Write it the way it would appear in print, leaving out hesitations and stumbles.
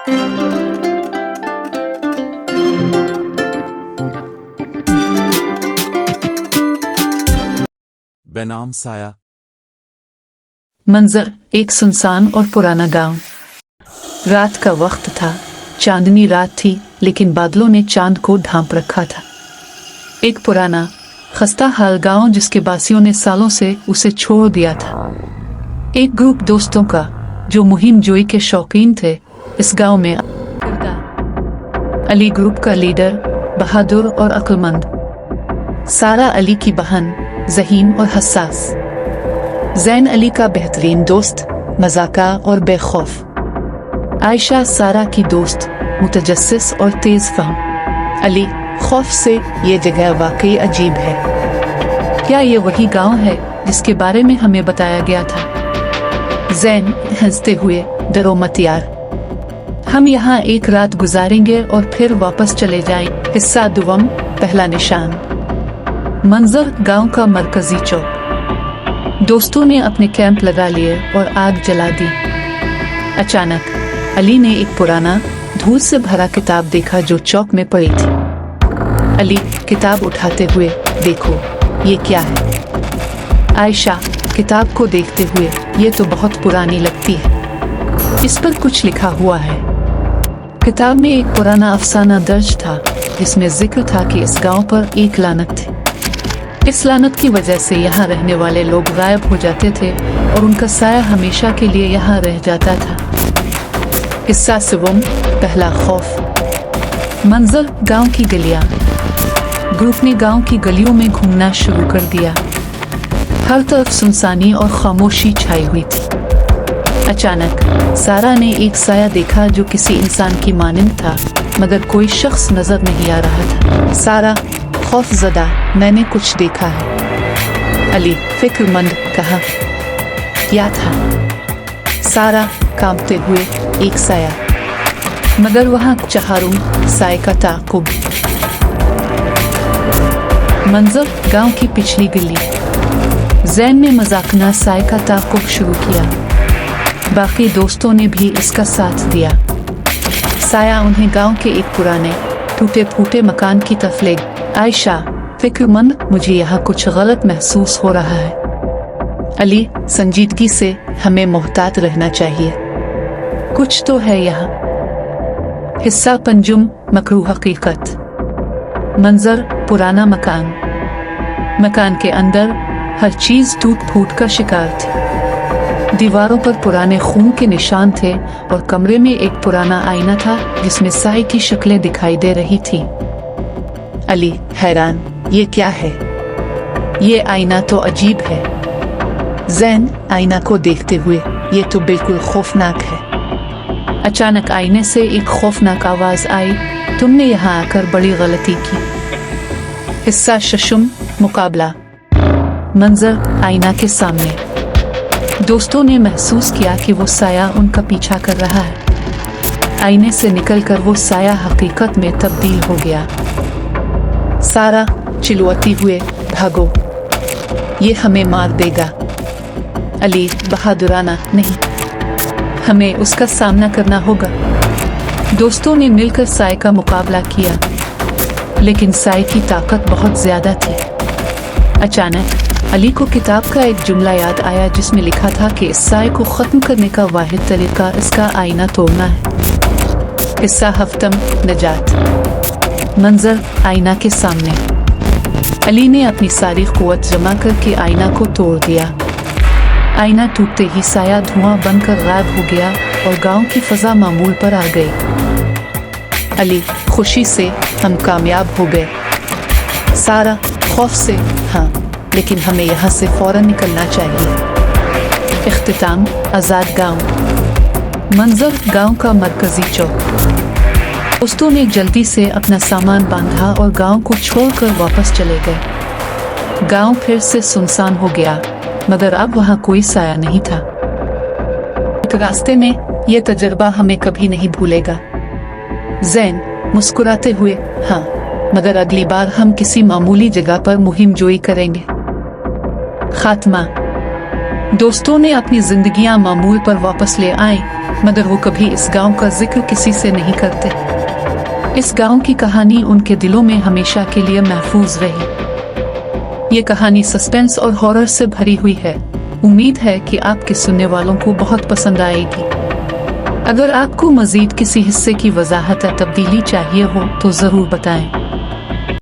बेनाम साया। मंजर एक सुनसान और पुराना गांव। रात का वक्त था, चांदनी रात थी, लेकिन बादलों ने चांद को ढांप रखा था। एक पुराना खस्ता हाल गांव जिसके बासियों ने सालों से उसे छोड़ दिया था। एक ग्रुप दोस्तों का जो मुहिम जोई के शौकीन थे इस गांव में अली ग्रुप का लीडर, बहादुर और अक्लमंद, सारा अली की बहन, ज़हीन और हसास, ज़ैन अली का बेहतरीन दोस्त, मज़ाका और बेखौफ, आयशा सारा की दोस्त, मुतजस्सिस और तेज फहम। अली खौफ से ये जगह वाकई अजीब है। क्या ये वही गांव है जिसके बारे में हमें बताया गया था? ज़ैन हंसते हुए, डरो मत यार, हम यहाँ एक रात गुजारेंगे और फिर वापस चले जाएंगे। हिस्सा दुवम, पहला निशान। मंजर गांव का मरकजी चौक। दोस्तों ने अपने कैंप लगा लिए और आग जला दी। अचानक अली ने एक पुराना धूल से भरा किताब देखा जो चौक में पड़ी थी। अली किताब उठाते हुए, देखो ये क्या है? आयशा किताब को देखते हुए, ये तो बहुत पुरानी लगती है, इस पर कुछ लिखा हुआ है। किताब में एक पुराना अफसाना दर्ज था जिसमें जिक्र था कि इस गांव पर एक लानत थी। इस लानत की वजह से यहाँ रहने वाले लोग गायब हो जाते थे और उनका साया हमेशा के लिए यहाँ रह जाता था। हिस्सा सिवम, पहला खौफ। मंजर गांव की गलियां। ग्रुप ने गांव की गलियों में घूमना शुरू कर दिया। हर तरफ सुनसानी और खामोशी छाई हुई थी। अचानक सारा ने एक साया देखा जो किसी इंसान की मानिंद था, मगर कोई शख्स नजर नहीं आ रहा था। सारा खौफजदा, मैंने कुछ देखा है। अली फिक्रमंद कहा, क्या था? सारा कांपते हुए, एक साया, मगर वहां चहारूं साए का ताक़ुब। मंजर गांव की पिछली गली। ज़ैन ने मजाकना साए का ताक़ुब शुरू किया। बाकी दोस्तों ने भी इसका साथ दिया। साया उन्हें गांव के एक पुराने टूटे फूटे मकान की तरफ ले गया। आयशा फिक्रमंद, मुझे यहाँ कुछ गलत महसूस हो रहा है। अली संजीदगी से, हमें मोहतात रहना चाहिए, कुछ तो है यहाँ। हिस्सा पंजुम, मकरू हकीकत। मंजर पुराना मकान। मकान के अंदर हर चीज टूट फूट का शिकार थी। दीवारों पर पुराने खून के निशान थे और कमरे में एक पुराना आईना था जिसमें साए की शक्लें दिखाई दे रही थी। अली हैरान, ये क्या है? ये आईना तो अजीब है। ज़ैन आईना को देखते हुए, ये तो बिल्कुल खौफनाक है। अचानक आईने से एक खौफनाक आवाज आई, तुमने यहाँ आकर बड़ी गलती की। हिस्सा शशुम, मुकाबला। मंजर आईना के सामने। दोस्तों ने महसूस किया कि वो साया उनका पीछा कर रहा है। आईने से निकलकर वो साया हकीकत में तब्दील हो गया। सारा चिल्लाती हुए, भागो, ये हमें मार देगा। अली बहादुराना, नहीं, हमें उसका सामना करना होगा। दोस्तों ने मिलकर साए का मुकाबला किया, लेकिन साए की ताकत बहुत ज्यादा थी। अचानक अली को किताब का एक जुमला याद आया जिसमें लिखा था कि इस साए को खत्म करने का वाहिद तरीका इसका आईना तोड़ना है। हिस्सा हफ्तम, नजात। मंजर आईना के सामने। अली ने अपनी सारी कुव्वत जमा करके आईना को तोड़ दिया। आईना टूटते ही साया धुआं बनकर गायब हो गया और गांव की फजा मामूल पर आ गई। अली खुशी से, हम कामयाब हो गए। सारा खौफ से, हाँ, लेकिन हमें यहाँ से फौरन निकलना चाहिए। इख्तिताम, आज़ाद गांव। मंजर गांव का मरकजी चौक। दोस्तों ने जल्दी से अपना सामान बांधा और गांव को छोड़कर वापस चले गए। गांव फिर से सुनसान हो गया, मगर अब वहां कोई साया नहीं था। एक रास्ते में, यह तजर्बा हमें कभी नहीं भूलेगा। ज़ैन मुस्कुराते हुए, हाँ, मगर अगली बार हम किसी मामूली जगह पर मुहिम जोई करेंगे। खात्मा। दोस्तों ने अपनी जिंदगियां मामूल पर वापस ले आए। मगर वो कभी इस गांव का जिक्र किसी से नहीं करते। इस गांव की कहानी उनके दिलों में हमेशा के लिए महफूज रही। ये कहानी सस्पेंस और हॉरर से भरी हुई है। उम्मीद है कि आपके सुनने वालों को बहुत पसंद आएगी। अगर आपको मजीद किसी हिस्से की वजाहत या तब्दीली चाहिए हो तो ज़रूर बताएं।